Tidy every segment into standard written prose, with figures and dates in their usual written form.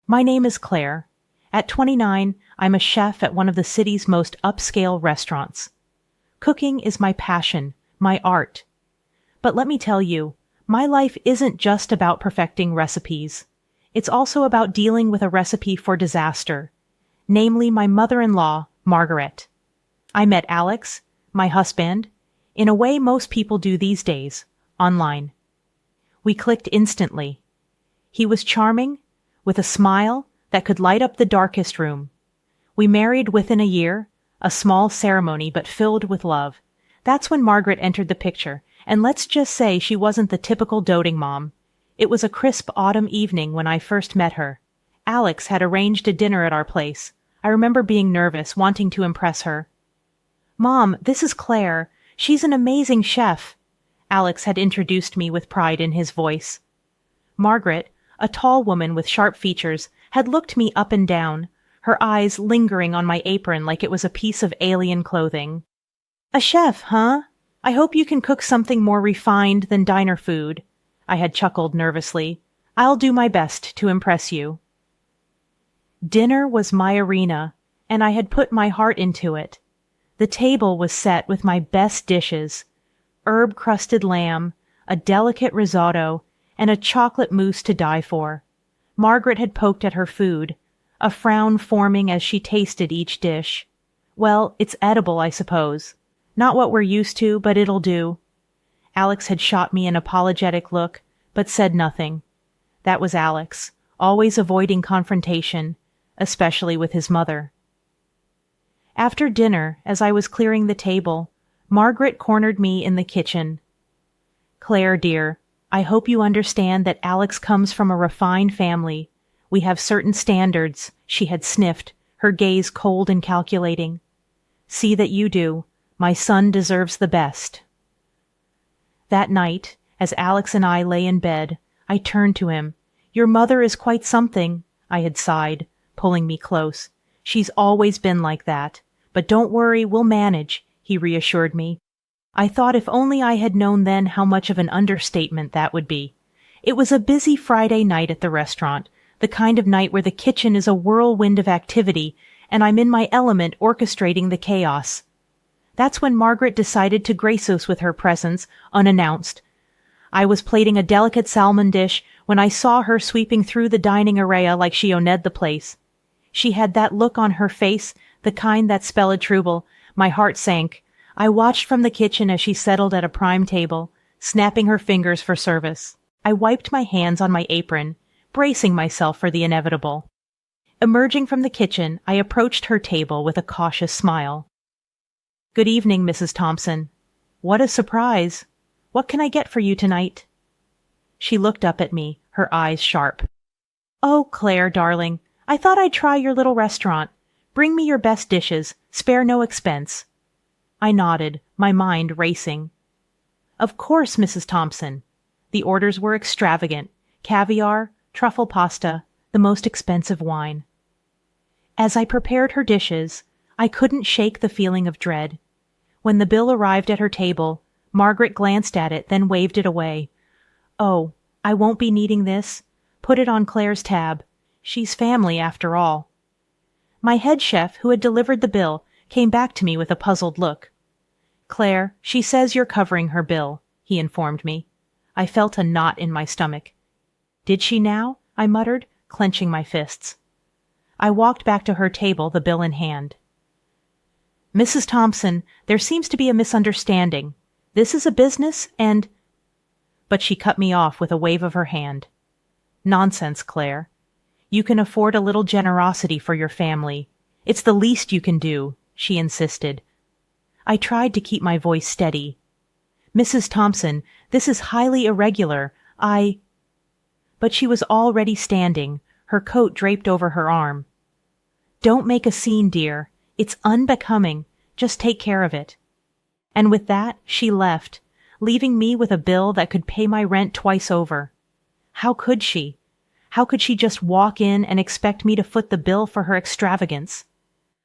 My name is Claire. At 29, I'm a chef at one of the city's most upscale restaurants. Cooking is my passion, my art. But let me tell you, my life isn't just about perfecting recipes. It's also about dealing with a recipe for disaster, namely my mother-in-law, Margaret. I met Alex, my husband, in a way most people do these days, online. We clicked instantly. He was charming, with a smile that could light up the darkest room. We married within a year, a small ceremony but filled with love. That's when Margaret entered the picture, and let's just say she wasn't the typical doting mom. It was a crisp autumn evening when I first met her. Alex had arranged a dinner at our place. I remember being nervous, wanting to impress her. "Mom, this is Claire. She's an amazing chef." Alex had introduced me with pride in his voice. Margaret, a tall woman with sharp features, had looked me up and down, her eyes lingering on my apron like it was a piece of alien clothing. "A chef, huh? I hope you can cook something more refined than diner food," I had chuckled nervously. "I'll do my best to impress you." Dinner was my arena, and I had put my heart into it. The table was set with my best dishes: herb-crusted lamb, a delicate risotto, and a chocolate mousse to die for. Margaret had poked at her food, a frown forming as she tasted each dish. "Well, it's edible, I suppose. Not what we're used to, but it'll do." Alex had shot me an apologetic look, but said nothing. That was Alex, always avoiding confrontation, especially with his mother. After dinner, as I was clearing the table, Margaret cornered me in the kitchen. "Claire, dear, I hope you understand that Alex comes from a refined family. We have certain standards," she had sniffed, her gaze cold and calculating. "See that you do. My son deserves the best." That night, as Alex and I lay in bed, I turned to him. "Your mother is quite something," I had sighed, pulling me close. "She's always been like that. But don't worry, we'll manage," he reassured me. I thought if only I had known then how much of an understatement that would be. It was a busy Friday night at the restaurant, the kind of night where the kitchen is a whirlwind of activity, and I'm in my element orchestrating the chaos. That's when Margaret decided to grace us with her presence, unannounced. I was plating a delicate salmon dish when I saw her sweeping through the dining area like she owned the place. She had that look on her face, the kind that spelled trouble. My heart sank. I watched from the kitchen as she settled at a prime table, snapping her fingers for service. I wiped my hands on my apron, bracing myself for the inevitable. Emerging from the kitchen, I approached her table with a cautious smile. "Good evening, Mrs. Thompson. What a surprise. What can I get for you tonight?" She looked up at me, her eyes sharp. "Oh, Claire, darling, I thought I'd try your little restaurant. Bring me your best dishes. Spare no expense." I nodded, my mind racing. "Of course, Mrs. Thompson." The orders were extravagant: caviar, truffle pasta, the most expensive wine. As I prepared her dishes, I couldn't shake the feeling of dread. When the bill arrived at her table, Margaret glanced at it, then waved it away. "Oh, I won't be needing this. Put it on Claire's tab. She's family, after all." My head chef, who had delivered the bill, came back to me with a puzzled look. "Claire, she says you're covering her bill," he informed me. I felt a knot in my stomach. "Did she now?" I muttered, clenching my fists. I walked back to her table, the bill in hand. "Mrs. Thompson, there seems to be a misunderstanding. This is a business, and—" But she cut me off with a wave of her hand. "Nonsense, Claire. You can afford a little generosity for your family. It's the least you can do," she insisted. I tried to keep my voice steady. "Mrs. Thompson, this is highly irregular. But she was already standing, her coat draped over her arm. "Don't make a scene, dear. It's unbecoming. Just take care of it." And with that, she left, leaving me with a bill that could pay my rent twice over. How could she? How could she just walk in and expect me to foot the bill for her extravagance?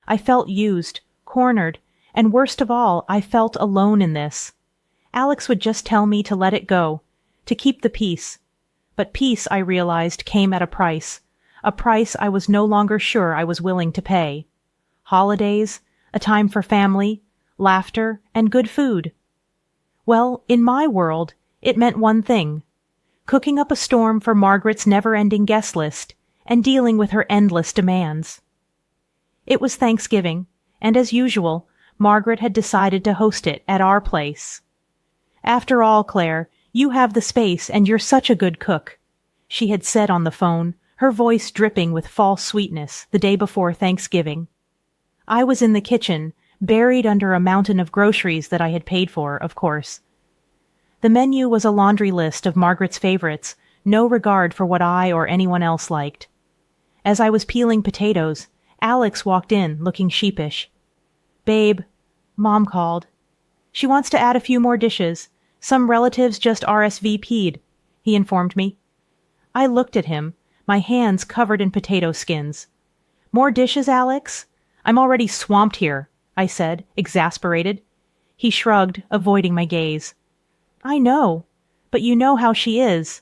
I felt used, cornered, and worst of all, I felt alone in this. Alex would just tell me to let it go, to keep the peace. But peace, I realized, came at a price. a price I was no longer sure I was willing to pay. Holidays, a time for family, laughter, and good food. Well, in my world, it meant one thing: cooking up a storm for Margaret's never-ending guest list and dealing with her endless demands. It was Thanksgiving, and as usual, Margaret had decided to host it at our place. "After all, Claire, you have the space and you're such a good cook," she had said on the phone, her voice dripping with false sweetness the day before Thanksgiving. I was in the kitchen, buried under a mountain of groceries that I had paid for, of course. The menu was a laundry list of Margaret's favorites, no regard for what I or anyone else liked. As I was peeling potatoes, Alex walked in, looking sheepish. "Babe, Mom called. She wants to add a few more dishes. Some relatives just RSVP'd," he informed me. I looked at him, my hands covered in potato skins. "More dishes, Alex? I'm already swamped here," I said, exasperated. He shrugged, avoiding my gaze. "I know, but you know how she is."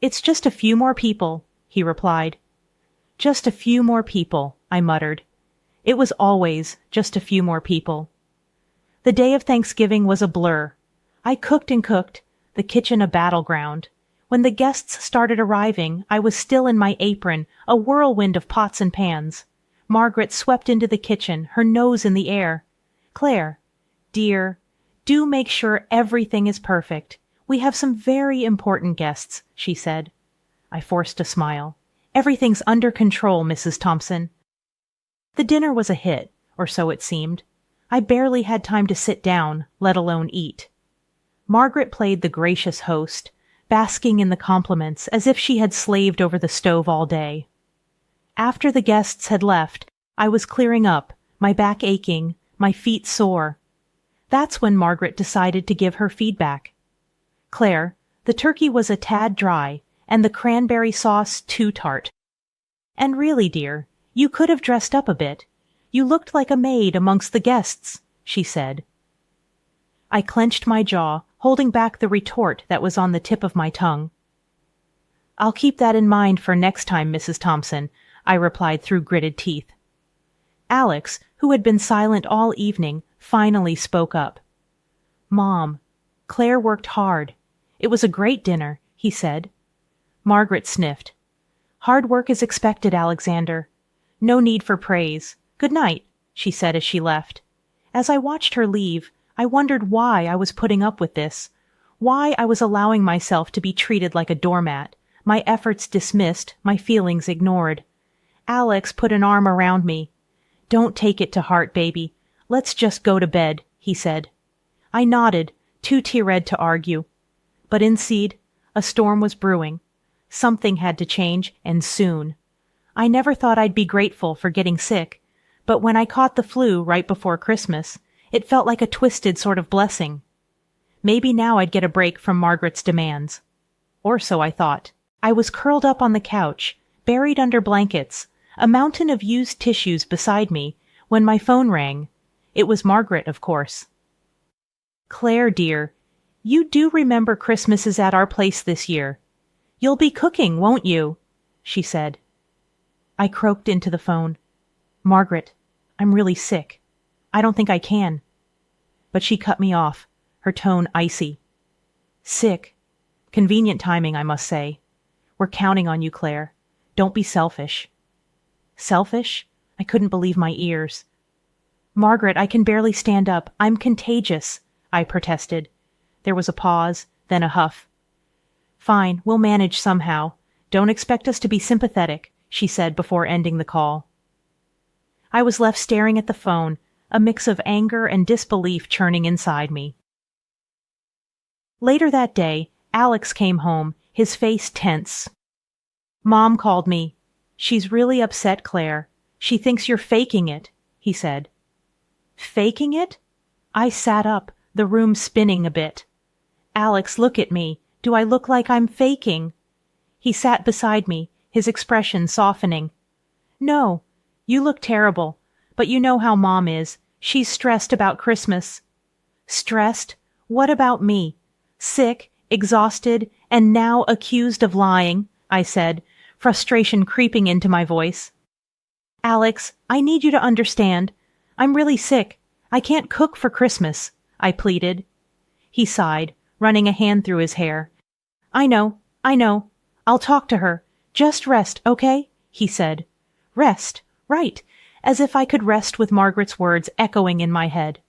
"It's just a few more people," he replied. "Just a few more people," I muttered. It was always just a few more people. The day of Thanksgiving was a blur. I cooked and cooked, the kitchen a battleground. When the guests started arriving, I was still in my apron, a whirlwind of pots and pans. Margaret swept into the kitchen, her nose in the air. "Claire, dear, do make sure everything is perfect. We have some very important guests," she said. I forced a smile. "Everything's under control, Mrs. Thompson." The dinner was a hit, or so it seemed. I barely had time to sit down, let alone eat. Margaret played the gracious host, basking in the compliments as if she had slaved over the stove all day. After the guests had left, I was clearing up, my back aching, my feet sore. That's when Margaret decided to give her feedback. "Claire, the turkey was a tad dry, and the cranberry sauce too tart. And really, dear, you could have dressed up a bit. You looked like a maid amongst the guests," she said. I clenched my jaw, holding back the retort that was on the tip of my tongue. "I'll keep that in mind for next time, Mrs. Thompson," I replied through gritted teeth. Alex, who had been silent all evening, finally spoke up. "Mom, Claire worked hard. It was a great dinner," he said. Margaret sniffed. "Hard work is expected, Alexander. No need for praise. Good night," she said as she left. As I watched her leave, I wondered why I was putting up with this, why I was allowing myself to be treated like a doormat, my efforts dismissed, my feelings ignored. Alex put an arm around me. "Don't take it to heart, baby. Let's just go to bed," he said. I nodded, too tearred to argue. But inside, a storm was brewing. Something had to change, and soon. I never thought I'd be grateful for getting sick, but when I caught the flu right before Christmas, it felt like a twisted sort of blessing. Maybe now I'd get a break from Margaret's demands. Or so I thought. I was curled up on the couch, buried under blankets, a mountain of used tissues beside me, when my phone rang. It was Margaret, of course. "Claire, dear, you do remember Christmas is at our place this year. You'll be cooking, won't you?" she said. I croaked into the phone. "Margaret, I'm really sick. I don't think I can." But she cut me off, her tone icy. "Sick. Convenient timing, I must say. We're counting on you, Claire. Don't be selfish." Selfish? I couldn't believe my ears. "Margaret, I can barely stand up. I'm contagious," I protested. There was a pause, then a huff. "Fine, we'll manage somehow. Don't expect us to be sympathetic," she said before ending the call. I was left staring at the phone, a mix of anger and disbelief churning inside me. Later that day, Alex came home, his face tense. "Mom called me. She's really upset, Claire. She thinks you're faking it," he said. "Faking it?" I sat up, the room spinning a bit. "Alex, look at me. Do I look like I'm faking?" He sat beside me, his expression softening. "No, you look terrible, but you know how Mom is. She's stressed about Christmas." "Stressed? What about me? Sick, exhausted, and now accused of lying," I said, frustration creeping into my voice. Alex, I need you to understand. I'm really sick. I can't cook for Christmas, I pleaded. He sighed, running a hand through his hair. I know. I'll talk to her. Just rest, okay? He said. Rest, right, as if I could rest with Margaret's words echoing in my head.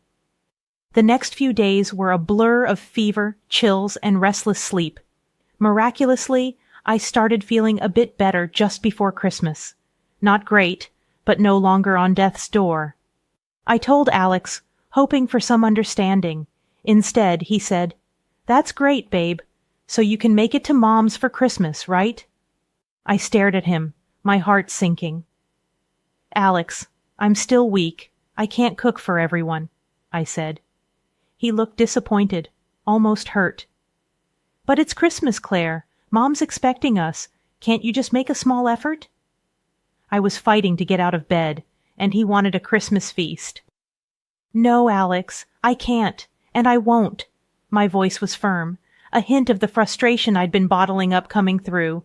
The next few days were a blur of fever, chills, and restless sleep. Miraculously, I started feeling a bit better just before Christmas. Not great, but no longer on death's door. I told Alex, hoping for some understanding. Instead, he said, That's great, babe. So you can make it to Mom's for Christmas, right? I stared at him, my heart sinking. Alex, I'm still weak. I can't cook for everyone, I said. He looked disappointed, almost hurt. But it's Christmas, Claire. Mom's expecting us. Can't you just make a small effort? I was fighting to get out of bed, and he wanted a Christmas feast. No, Alex, I can't, and I won't. My voice was firm, a hint of the frustration I'd been bottling up coming through.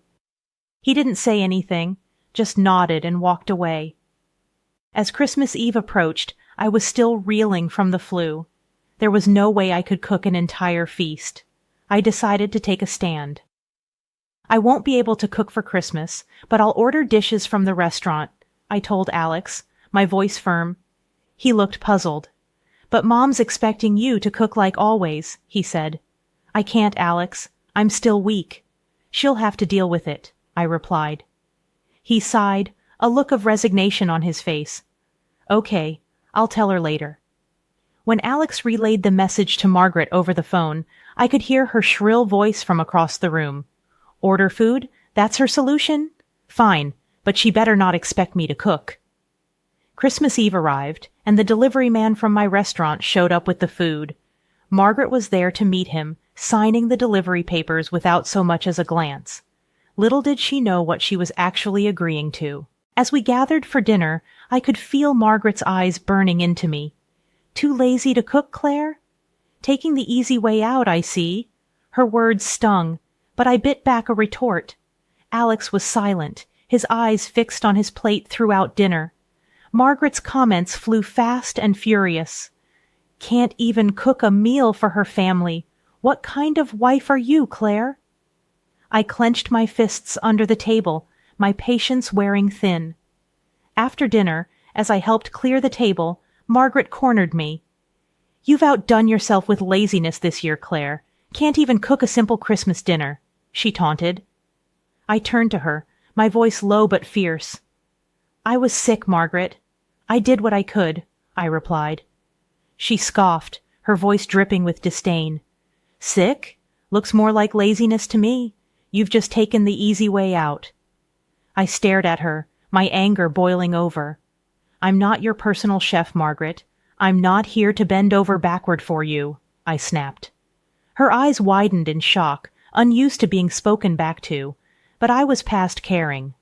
He didn't say anything, just nodded and walked away. As Christmas Eve approached, I was still reeling from the flu. There was no way I could cook an entire feast. I decided to take a stand. I won't be able to cook for Christmas, but I'll order dishes from the restaurant, I told Alex, my voice firm. He looked puzzled. But Mom's expecting you to cook like always, he said. I can't, Alex. I'm still weak. She'll have to deal with it, I replied. He sighed, a look of resignation on his face. Okay, I'll tell her later. When Alex relayed the message to Margaret over the phone, I could hear her shrill voice from across the room. Order food? That's her solution? Fine, but she better not expect me to cook. Christmas Eve arrived, and the delivery man from my restaurant showed up with the food. Margaret was there to meet him, signing the delivery papers without so much as a glance. Little did she know what she was actually agreeing to. As we gathered for dinner, I could feel Margaret's eyes burning into me. Too lazy to cook, Claire? Taking the easy way out, I see. Her words stung, but I bit back a retort. Alex was silent, his eyes fixed on his plate throughout dinner. Margaret's comments flew fast and furious. Can't even cook a meal for her family. What kind of wife are you, Claire? I clenched my fists under the table, my patience wearing thin. After dinner, as I helped clear the table, Margaret cornered me. You've outdone yourself with laziness this year, Claire. Can't even cook a simple Christmas dinner, she taunted. I turned to her, my voice low but fierce. I was sick, Margaret. I did what I could, I replied. She scoffed, her voice dripping with disdain. Sick? Looks more like laziness to me. You've just taken the easy way out. I stared at her, my anger boiling over. I'm not your personal chef, Margaret. I'm not here to bend over backward for you, I snapped. Her eyes widened in shock, unused to being spoken back to, but I was past caring.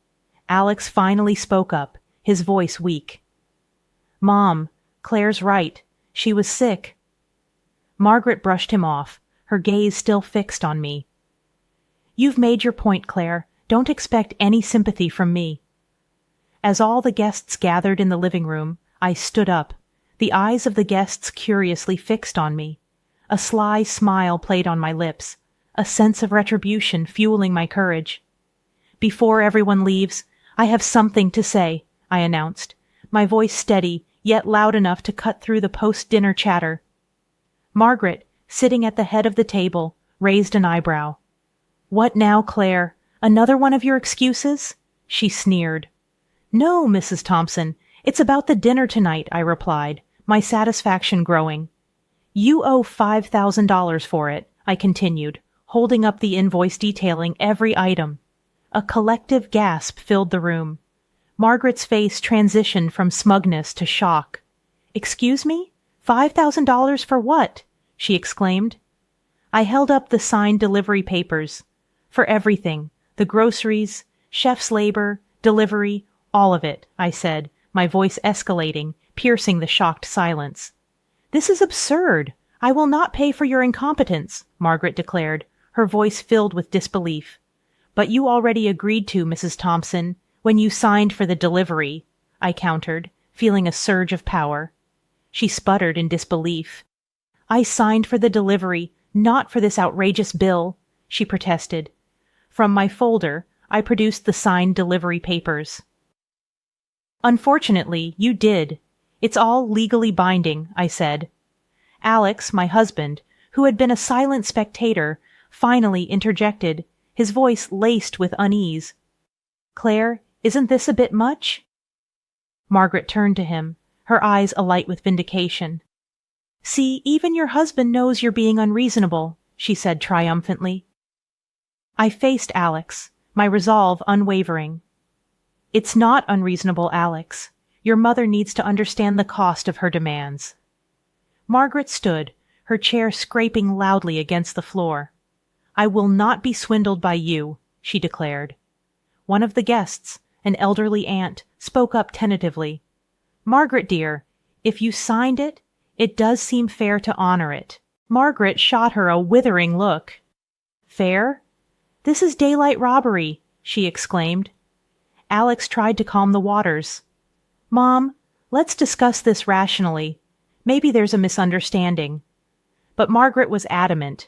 Alex finally spoke up, his voice weak. Mom, Claire's right. She was sick. Margaret brushed him off, her gaze still fixed on me. You've made your point, Claire. Don't expect any sympathy from me. As all the guests gathered in the living room, I stood up, the eyes of the guests curiously fixed on me. A sly smile played on my lips, a sense of retribution fueling my courage. Before everyone leaves, I have something to say, I announced, my voice steady, yet loud enough to cut through the post-dinner chatter. Margaret, sitting at the head of the table, raised an eyebrow. What now, Claire? Another one of your excuses? She sneered. No, Mrs. Thompson, it's about the dinner tonight, I replied, my satisfaction growing. You owe $5,000 for it, I continued, holding up the invoice detailing every item. A collective gasp filled the room. Margaret's face transitioned from smugness to shock. Excuse me? $5,000 for what? She exclaimed. I held up the signed delivery papers. For everything, the groceries, chef's labor, delivery, all of it, I said, my voice escalating, piercing the shocked silence. This is absurd. I will not pay for your incompetence, Margaret declared, her voice filled with disbelief. But you already agreed to, Mrs. Thompson, when you signed for the delivery, I countered, feeling a surge of power. She sputtered in disbelief. I signed for the delivery, not for this outrageous bill, she protested. From my folder, I produced the signed delivery papers. Unfortunately, you did. It's all legally binding, I said. Alex, my husband, who had been a silent spectator, finally interjected, his voice laced with unease. Claire, isn't this a bit much? Margaret turned to him, her eyes alight with vindication. See, even your husband knows you're being unreasonable, she said triumphantly. I faced Alex, my resolve unwavering. It's not unreasonable, Alex. Your mother needs to understand the cost of her demands. Margaret stood, her chair scraping loudly against the floor. I will not be swindled by you, she declared. One of the guests, an elderly aunt, spoke up tentatively. Margaret, dear, if you signed it, it does seem fair to honor it. Margaret shot her a withering look. Fair? This is daylight robbery, she exclaimed. Alex tried to calm the waters. Mom, let's discuss this rationally. Maybe there's a misunderstanding. But Margaret was adamant.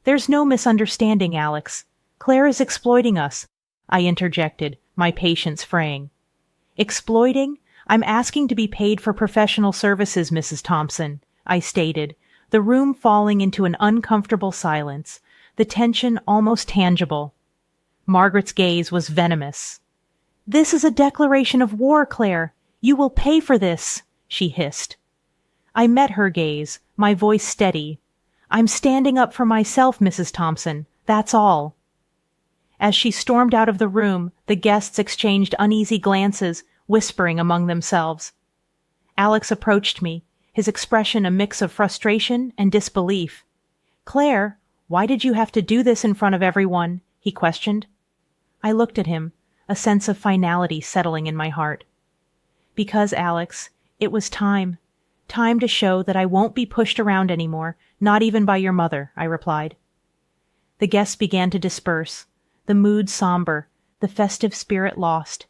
There's no misunderstanding, Alex. Claire is exploiting us, I interjected, my patience fraying. Exploiting? I'm asking to be paid for professional services, Mrs. Thompson, I stated, the room falling into an uncomfortable silence, the tension almost tangible. Margaret's gaze was venomous. This is a declaration of war, Claire. You will pay for this, she hissed. I met her gaze, my voice steady. I'm standing up for myself, Mrs. Thompson. That's all. As she stormed out of the room, the guests exchanged uneasy glances, whispering among themselves. Alex approached me, his expression a mix of frustration and disbelief. Claire, why did you have to do this in front of everyone? He questioned. I looked at him, a sense of finality settling in my heart. Because, Alex, it was time. Time to show that I won't be pushed around anymore, not even by your mother, I replied. The guests began to disperse, the mood somber, the festive spirit lost.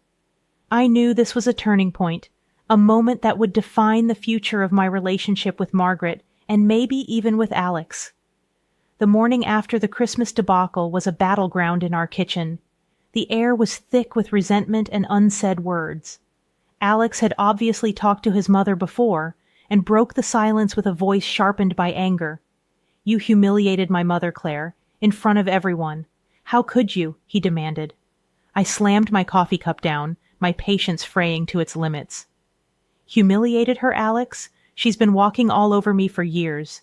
I knew this was a turning point, a moment that would define the future of my relationship with Margaret, and maybe even with Alex. The morning after the Christmas debacle was a battleground in our kitchen. The air was thick with resentment and unsaid words. Alex had obviously talked to his mother before, and broke the silence with a voice sharpened by anger. You humiliated my mother, Claire, in front of everyone. How could you? He demanded. I slammed my coffee cup down, my patience fraying to its limits. Humiliated her, Alex? She's been walking all over me for years.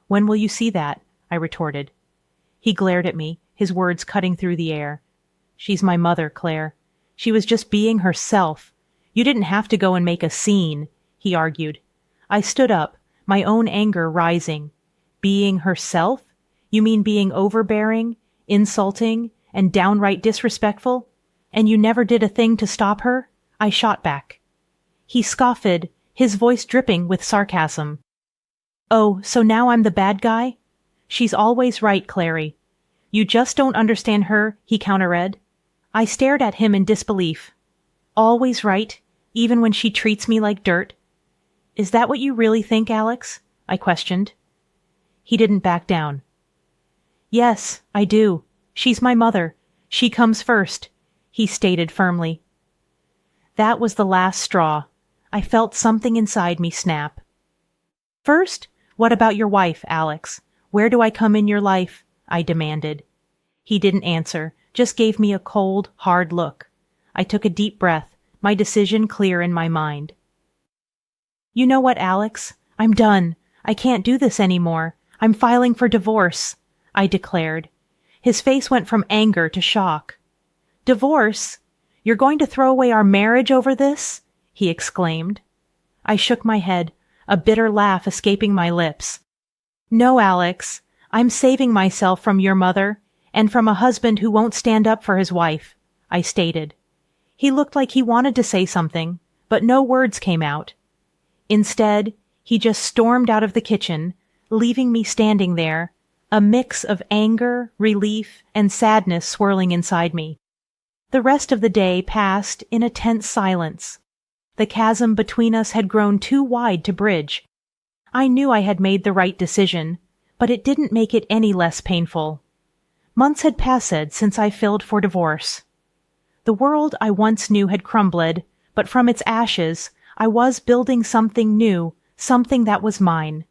When will you see that? I retorted. He glared at me, his words cutting through the air. She's my mother, Claire. She was just being herself. You didn't have to go and make a scene, he argued. I stood up, my own anger rising. Being herself? You mean being overbearing, insulting, and downright disrespectful? And you never did a thing to stop her? I shot back. He scoffed, his voice dripping with sarcasm. Oh, so now I'm the bad guy? She's always right, Clary. You just don't understand her, he counter-read. I stared at him in disbelief. Always right, even when she treats me like dirt. Is that what you really think, Alex? I questioned. He didn't back down. Yes, I do. She's my mother. She comes first, he stated firmly. That was the last straw. I felt something inside me snap. First, what about your wife, Alex? Where do I come in your life? I demanded. He didn't answer, just gave me a cold, hard look. I took a deep breath, my decision clear in my mind. You know what, Alex? I'm done. I can't do this anymore. I'm filing for divorce, I declared. His face went from anger to shock. Divorce? You're going to throw away our marriage over this? He exclaimed. I shook my head, a bitter laugh escaping my lips. No, Alex. I'm saving myself from your mother, and from a husband who won't stand up for his wife, I stated. He looked like he wanted to say something, but no words came out. Instead, he just stormed out of the kitchen, leaving me standing there, a mix of anger, relief, and sadness swirling inside me. The rest of the day passed in a tense silence. The chasm between us had grown too wide to bridge. I knew I had made the right decision, but it didn't make it any less painful. Months had passed since I filed for divorce. The world I once knew had crumbled, but from its ashes, I was building something new, something that was mine.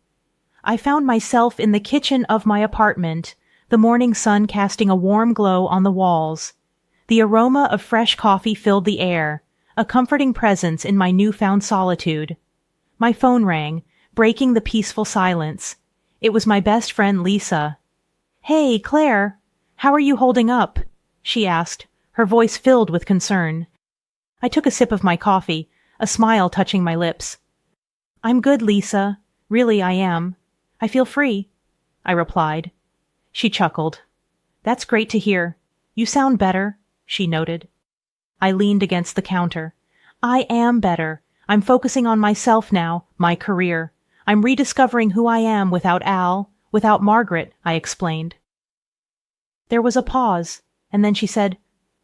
I found myself in the kitchen of my apartment, the morning sun casting a warm glow on the walls. The aroma of fresh coffee filled the air, a comforting presence in my newfound solitude. My phone rang, breaking the peaceful silence. It was my best friend Lisa. "Hey, Claire, how are you holding up?" she asked, her voice filled with concern. I took a sip of my coffee, a smile touching my lips. "I'm good, Lisa. Really, I am. I feel free," I replied. She chuckled. "That's great to hear. You sound better," she noted. I leaned against the counter. "I am better. I'm focusing on myself now, my career. I'm rediscovering who I am without Al, without Margaret," I explained. There was a pause, and then she said,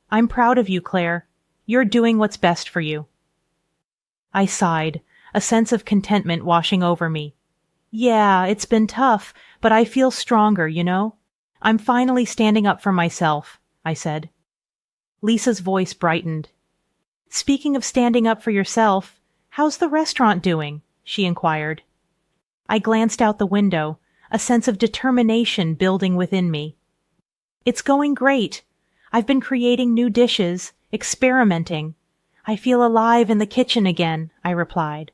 "I'm proud of you, Claire. You're doing what's best for you." I sighed, a sense of contentment washing over me. "Yeah, it's been tough, but I feel stronger, you know? I'm finally standing up for myself," I said. Lisa's voice brightened. "Speaking of standing up for yourself, how's the restaurant doing?" she inquired. I glanced out the window, a sense of determination building within me. "It's going great. I've been creating new dishes, experimenting. I feel alive in the kitchen again," I replied.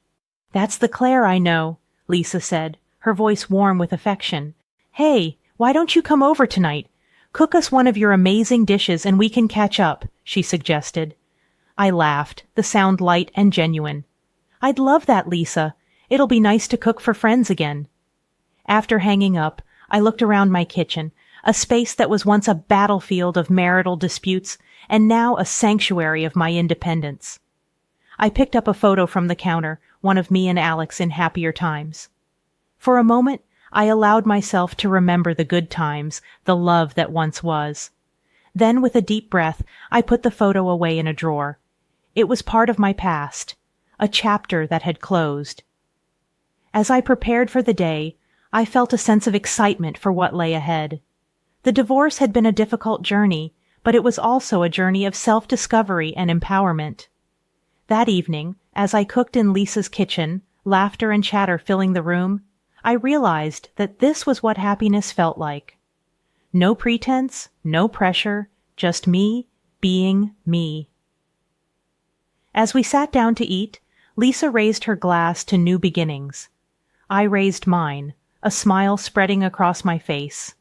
"That's the Claire I know," Lisa said, her voice warm with affection. "Hey, why don't you come over tonight? Cook us one of your amazing dishes and we can catch up," she suggested. I laughed, the sound light and genuine. "I'd love that, Lisa. It'll be nice to cook for friends again." After hanging up, I looked around my kitchen, a space that was once a battlefield of marital disputes and now a sanctuary of my independence. I picked up a photo from the counter, one of me and Alex in happier times. For a moment, I allowed myself to remember the good times, the love that once was. Then, with a deep breath, I put the photo away in a drawer. It was part of my past, a chapter that had closed. As I prepared for the day, I felt a sense of excitement for what lay ahead. The divorce had been a difficult journey, but it was also a journey of self-discovery and empowerment. That evening, as I cooked in Lisa's kitchen, laughter and chatter filling the room, I realized that this was what happiness felt like. No pretense, no pressure, just me being me. As we sat down to eat, Lisa raised her glass to new beginnings. I raised mine, a smile spreading across my face.